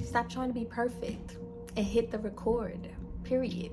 Stop trying to be perfect and hit the record, period.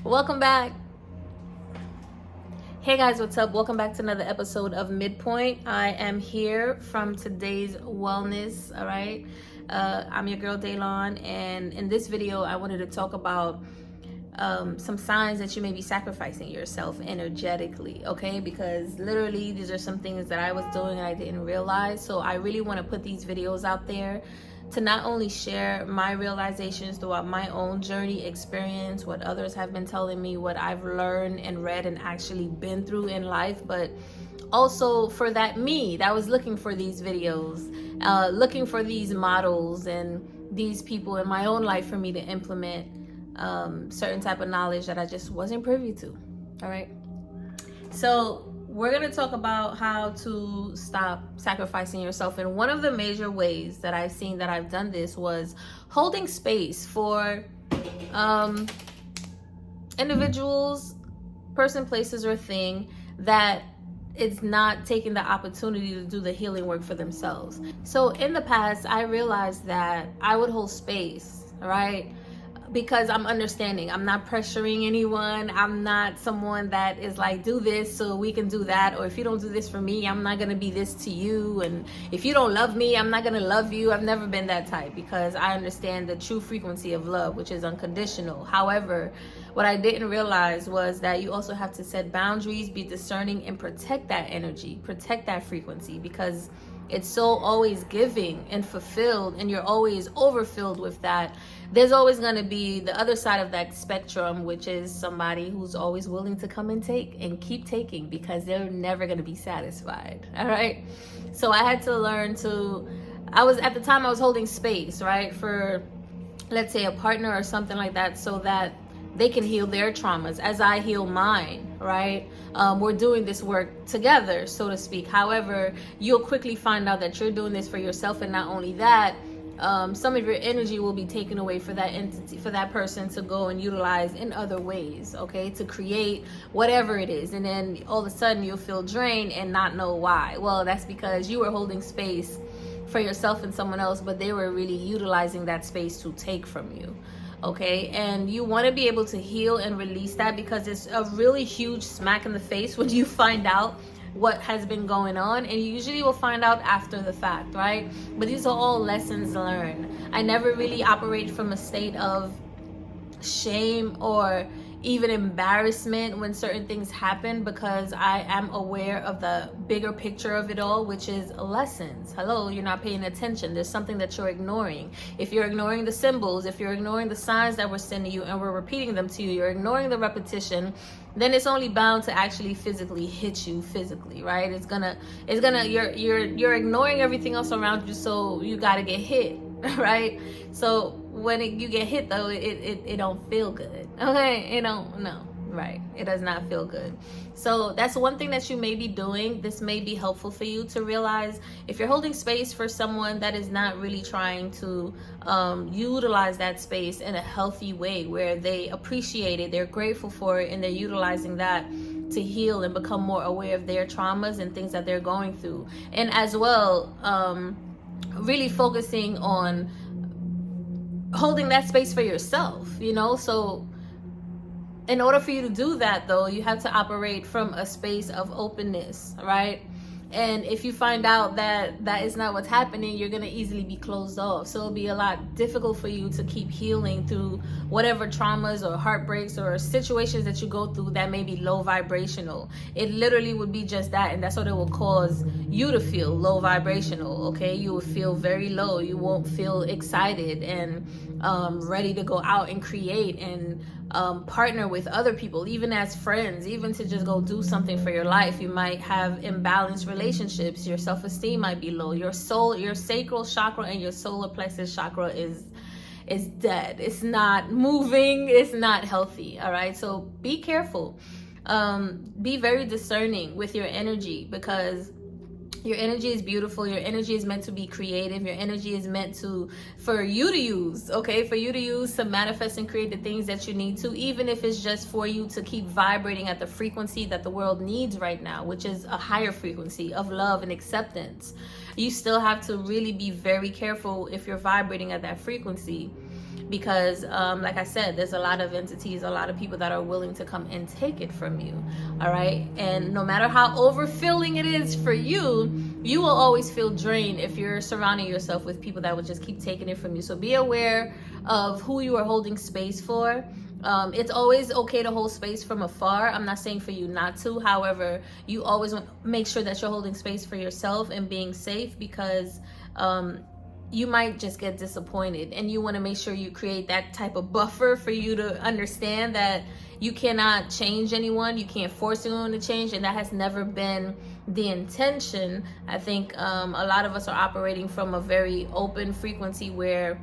Welcome back. Hey guys, what's up? Welcome back to another episode of Midpoint. I am here from today's wellness, all right? I'm your girl Daylon, and in this video I wanted to talk about some signs that you may be sacrificing yourself energetically, okay? Because literally these are some things that I was doing and I didn't realize. So I really want to put these videos out there to not only share my realizations throughout my own journey experience, what others have been telling me, what I've learned and read and actually been through in life, but also for that me that was looking for these videos, looking for these models and these people in my own life for me to implement certain type of knowledge that I just wasn't privy to. All right, so we're going to talk about how to stop sacrificing yourself. And one of the major ways that I've seen that I've done this was holding space for individuals, person, places, or thing that it's not taking the opportunity to do the healing work for themselves. So in the past, I realized that I would hold space, right? Because I'm understanding. I'm not pressuring anyone. I'm not someone that is like, do this so we can do that. Or if you don't do this for me, I'm not going to be this to you. And if you don't love me, I'm not going to love you. I've never been that type because I understand the true frequency of love, which is unconditional. However, what I didn't realize was that you also have to set boundaries, be discerning, and protect that energy, protect that frequency, because it's so always giving and fulfilled, and you're always overfilled with that. There's always going to be the other side of that spectrum, which is somebody who's always willing to come and take and keep taking because they're never going to be satisfied. All right. So I had to learn to, at the time I was holding space, right, for, let's say, a partner or something like that, so that they can heal their traumas as I heal mine, right? We're doing this work together, so to speak. However, you'll quickly find out that you're doing this for yourself, and not only that, some of your energy will be taken away for that entity, for that person to go and utilize in other ways, okay, to create whatever it is. And then all of a sudden you'll feel drained and not know why. Well, that's because you were holding space for yourself and someone else, but they were really utilizing that space to take from you. Okay, and you want to be able to heal and release that, because it's a really huge smack in the face when you find out what has been going on, and you usually will find out after the fact, right? But these are all lessons learned. I never really operate from a state of shame or even embarrassment when certain things happen, because I am aware of the bigger picture of it all, which is lessons. Hello, you're not paying attention. There's something that you're ignoring. If you're ignoring the symbols, if you're ignoring the signs that we're sending you and we're repeating them to you, you're ignoring the repetition, then it's only bound to actually physically hit you physically, right? You're ignoring everything else around you, so you got to get hit, right? So when you get hit, though, it don't feel good, okay? Right? It does not feel good. So that's one thing that you may be doing. This may be helpful for you to realize if you're holding space for someone that is not really trying to utilize that space in a healthy way, where they appreciate it, they're grateful for it, and they're utilizing that to heal and become more aware of their traumas and things that they're going through. And as well, really focusing on holding that space for yourself, so in order for you to do that, though, you have to operate from a space of openness, right? And if you find out that that is not what's happening, you're going to easily be closed off. So it'll be a lot difficult for you to keep healing through whatever traumas or heartbreaks or situations that you go through that may be low vibrational. It literally would be just that. And that's what it will cause you to feel, low vibrational. Okay. You will feel very low. You won't feel excited and ready to go out and create and partner with other people, even as friends, even to just go do something for your life. You might have imbalanced relationships. Your self-esteem might be low. Your soul, your sacral chakra and your solar plexus chakra is dead. It's not moving. It's not healthy. All right. So be careful. Be very discerning with your energy, because Your energy is beautiful. Your energy is meant to be creative. Your energy is meant for you to use, okay? For you to use to manifest and create the things that you need to, even if it's just for you to keep vibrating at the frequency that the world needs right now, which is a higher frequency of love and acceptance. You still have to really be very careful if you're vibrating at that frequency, because like I said, there's a lot of entities, a lot of people that are willing to come and take it from you. All right, and no matter how overfilling it is for you, you will always feel drained if you're surrounding yourself with people that will just keep taking it from you. So be aware of who you are holding space for. It's always okay to hold space from afar. I'm not saying for you not to. However, you always want to make sure that you're holding space for yourself and being safe, because you might just get disappointed, and you want to make sure you create that type of buffer for you to understand that you cannot change anyone. You can't force anyone to change, and that has never been the intention. I think a lot of us are operating from a very open frequency where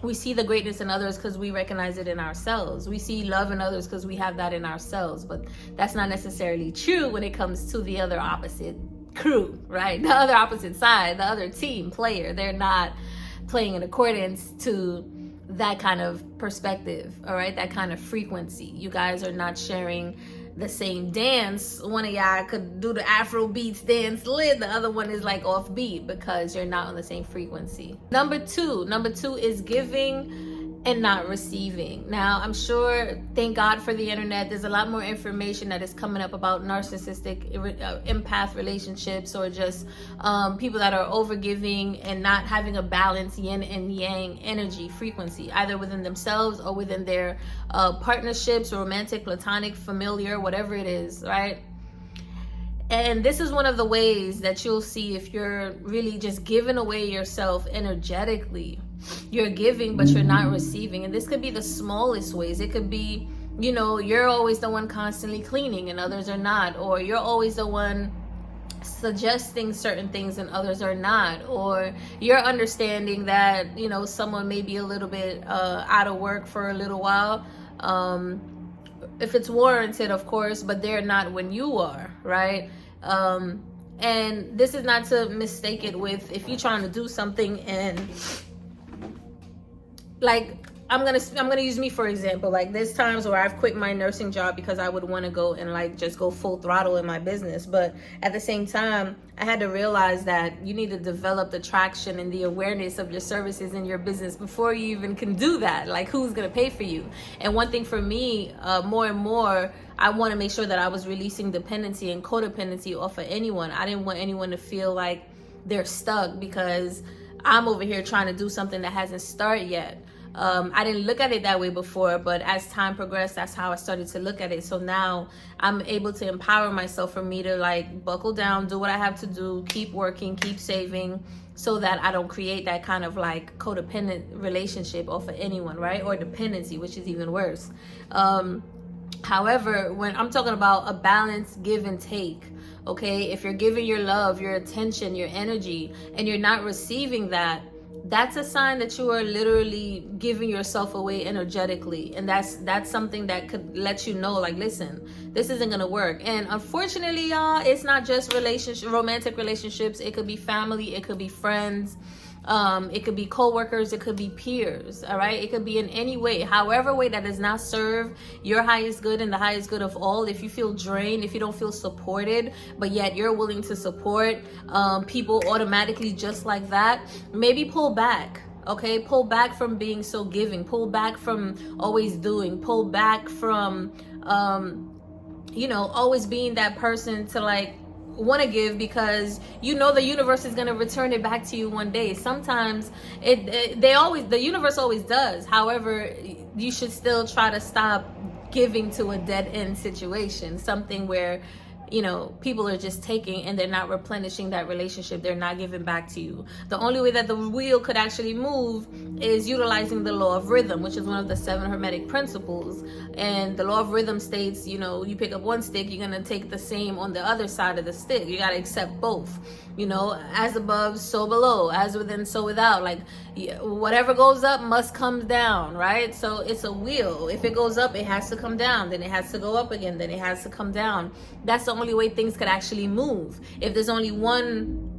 we see the greatness in others because we recognize it in ourselves. We see love in others because we have that in ourselves. But that's not necessarily true when it comes to the other opposite crew, right? The other opposite side, the other team player. They're not playing in accordance to that kind of perspective, all right? That kind of frequency. You guys are not sharing the same dance. One of y'all could do the Afro beats dance lit, the other one is like off beat, because you're not on the same frequency. Number two is giving and not receiving. Now, I'm sure, thank God for the internet, there's a lot more information that is coming up about narcissistic empath relationships, or just people that are overgiving and not having a balanced yin and yang energy frequency, either within themselves or within their partnerships, romantic, platonic, familiar, whatever it is, right? And this is one of the ways that you'll see if you're really just giving away yourself energetically. You're giving, but you're not receiving. And this could be the smallest ways. It could be, you know, you're always the one constantly cleaning and others are not. Or you're always the one suggesting certain things and others are not. Or you're understanding that, you know, someone may be a little bit out of work for a little while. If it's warranted, of course, but they're not when you are, right? And this is not to mistake it with if you're trying to do something and, like, I'm gonna use me for example. Like, there's times where I've quit my nursing job because I would want to go and like just go full throttle in my business, but at the same time I had to realize that you need to develop the traction and the awareness of your services in your business before you even can do that. Like, who's gonna pay for you? And one thing for me, more and more, I want to make sure that I was releasing dependency and codependency off of anyone. I didn't want anyone to feel like they're stuck because I'm over here trying to do something that hasn't started yet. I didn't look at it that way before, but as time progressed, that's how I started to look at it. So now I'm able to empower myself for me to like buckle down, do what I have to do, keep working, keep saving, so that I don't create that kind of like codependent relationship off of anyone, right? Or dependency, which is even worse. However, when I'm talking about a balanced give and take, okay, if you're giving your love, your attention, your energy, and you're not receiving that, that's a sign that you are literally giving yourself away energetically. And that's something that could let you know, like, listen, this isn't gonna work. And unfortunately, y'all, it's not just romantic relationships. It could be family, it could be friends, it could be co-workers, it could be peers, all right? It could be in any way, however way that does not serve your highest good and the highest good of all. If you feel drained, if you don't feel supported, but yet you're willing to support people automatically just like that, maybe pull back. Okay, pull back from being so giving, pull back from always doing, pull back from you know, always being that person to like want to give, because you know the universe is going to return it back to you one day. Sometimes the universe always does. However, you should still try to stop giving to a dead end situation, something where, you know, people are just taking and they're not replenishing that relationship. They're not giving back to you. The only way that the wheel could actually move is utilizing the law of rhythm, which is one of the 7 hermetic principles. And the law of rhythm states, you know, you pick up one stick, you're going to take the same on the other side of the stick. You got to accept both. You know, as above, so below, as within, so without. Like, whatever goes up must come down, right? So it's a wheel. If it goes up, it has to come down. Then it has to go up again. Then it has to come down. That's the only way things could actually move. If there's only one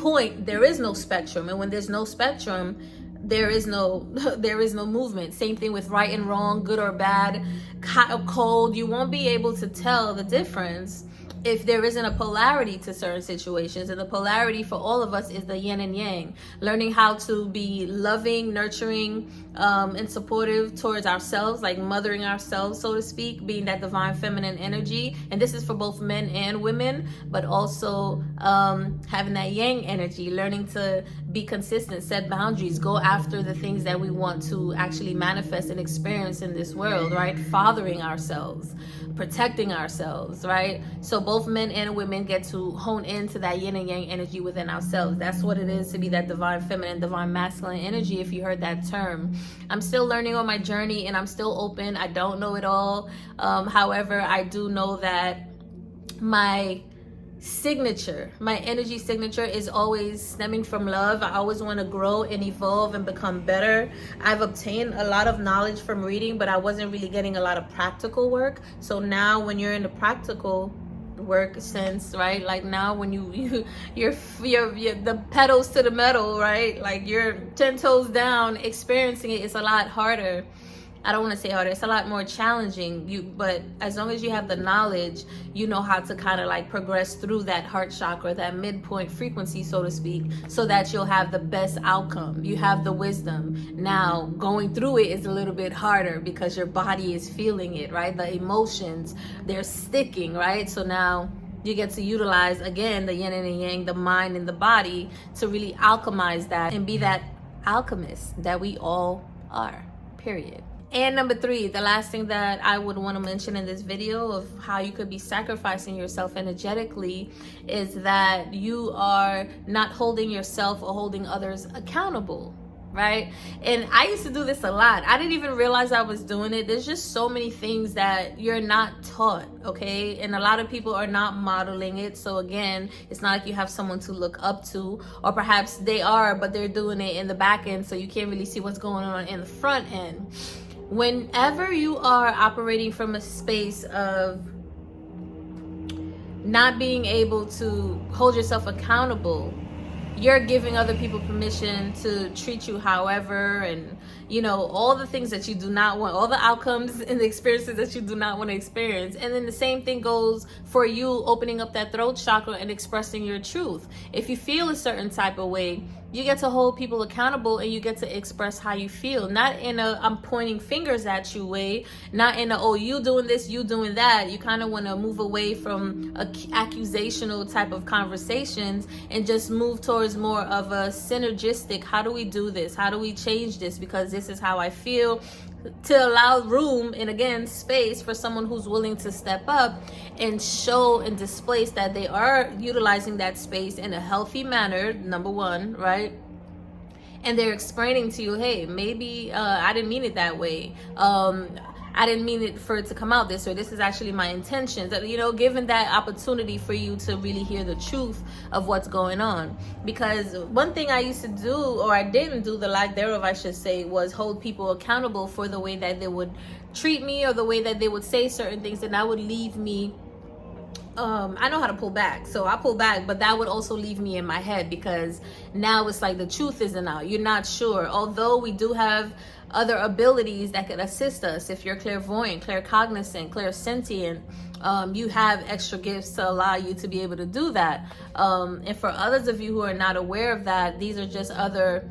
point, there is no spectrum. And when there's no spectrum, there is no there is no movement. Same thing with right and wrong, good or bad, hot or cold. You won't be able to tell the difference if there isn't a polarity to certain situations. And the polarity for all of us is the yin and yang. Learning how to be loving, nurturing, and supportive towards ourselves, like mothering ourselves, so to speak, being that divine feminine energy. And this is for both men and women, but also having that yang energy, learning to be consistent, set boundaries, go after the things that we want to actually manifest and experience in this world, right? Fathering ourselves, protecting ourselves, right? So both men and women get to hone into that yin and yang energy within ourselves. That's what it is to be that divine feminine, divine masculine energy, if you heard that term. I'm still learning on my journey, and I'm still open. I don't know it all. However, I do know that my signature, my energy signature, is always stemming from love. I always want to grow and evolve and become better. I've obtained a lot of knowledge from reading, but I wasn't really getting a lot of practical work. So now when you're in the practical work sense, right, like now when you're the pedals to the metal, right, like you're 10 toes down experiencing it, it's a lot harder. I don't want to say harder, it's a lot more challenging. But as long as you have the knowledge, you know how to kind of like progress through that heart chakra, that midpoint frequency, so to speak, so that you'll have the best outcome. You have the wisdom. Now going through it is a little bit harder because your body is feeling it, right? The emotions, they're sticking, right? So now you get to utilize again the yin and the yang, the mind and the body, to really alchemize that and be that alchemist that we all are, period. And number 3, the last thing that I would want to mention in this video of how you could be sacrificing yourself energetically is that you are not holding yourself or holding others accountable, right? And I used to do this a lot. I didn't even realize I was doing it. There's just so many things that you're not taught, okay? And a lot of people are not modeling it. So again, it's not like you have someone to look up to, or perhaps they are, but they're doing it in the back end, so you can't really see what's going on in the front end. Whenever you are operating from a space of not being able to hold yourself accountable, you're giving other people permission to treat you however, and you know, all the things that you do not want, all the outcomes and the experiences that you do not want to experience. And then the same thing goes for you opening up that throat chakra and expressing your truth. If you feel a certain type of way, you get to hold people accountable, and you get to express how you feel. Not in a I'm pointing fingers at you way, not in a oh you doing this, you doing that. You kind of want to move away from accusational type of conversations and just move towards more of a synergistic, how do we do this? How do we change this? Because this is how I feel, to allow room and again space for someone who's willing to step up and show and display that they are utilizing that space in a healthy manner, number 1, right? And they're explaining to you, hey, maybe I didn't mean it that way. I didn't mean it for it to come out this way. This is actually my intentions. You know, given that opportunity for you to really hear the truth of what's going on. Because one thing I used to do, or I didn't do, the lack thereof, I should say, was hold people accountable for the way that they would treat me or the way that they would say certain things, and that would leave me I know how to pull back, so I pull back, but that would also leave me in my head, because now it's like the truth isn't out. You're not sure, although we do have other abilities that could assist us. If you're clairvoyant, claircognizant, clairsentient, you have extra gifts to allow you to be able to do that. And for others of you who are not aware of that, these are just other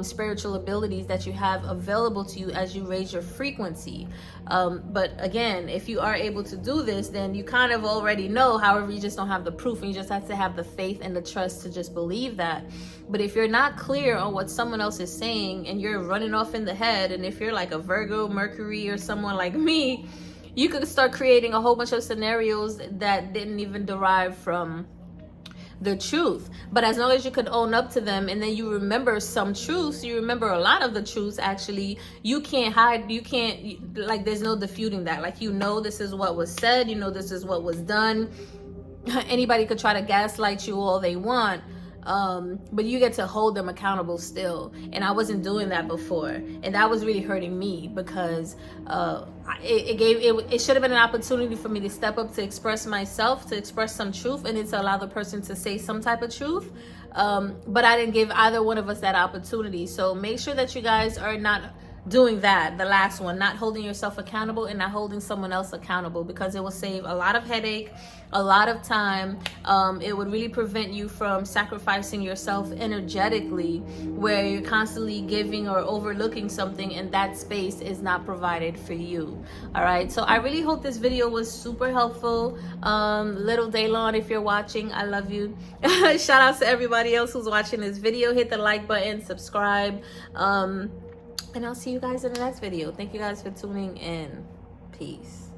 spiritual abilities that you have available to you as you raise your frequency. But again, if you are able to do this, then you kind of already know. However, you just don't have the proof, and you just have to have the faith and the trust to just believe that. But if you're not clear on what someone else is saying and you're running off in the head, and if you're like a Virgo, Mercury, or someone like me, you could start creating a whole bunch of scenarios that didn't even derive from the truth. But as long as you could own up to them, and then you remember some truths, you remember a lot of the truths, actually, you can't hide, you can't, like, there's no disputing that. Like, you know, this is what was said, you know, this is what was done. Anybody could try to gaslight you all they want, but you get to hold them accountable still. And I wasn't doing that before, and that was really hurting me, because it should have been an opportunity for me to step up, to express myself, to express some truth, and then to allow the person to say some type of truth. But I didn't give either one of us that opportunity. So make sure that you guys are not doing that, the last one, not holding yourself accountable and not holding someone else accountable, because it will save a lot of headache, a lot of time. It would really prevent you from sacrificing yourself energetically, where you're constantly giving or overlooking something and that space is not provided for you. All right, so I really hope this video was super helpful. Little Daylon, if you're watching, I love you. Shout out to everybody else who's watching this video. Hit the like button, subscribe, and I'll see you guys in the next video. Thank you guys for tuning in. Peace.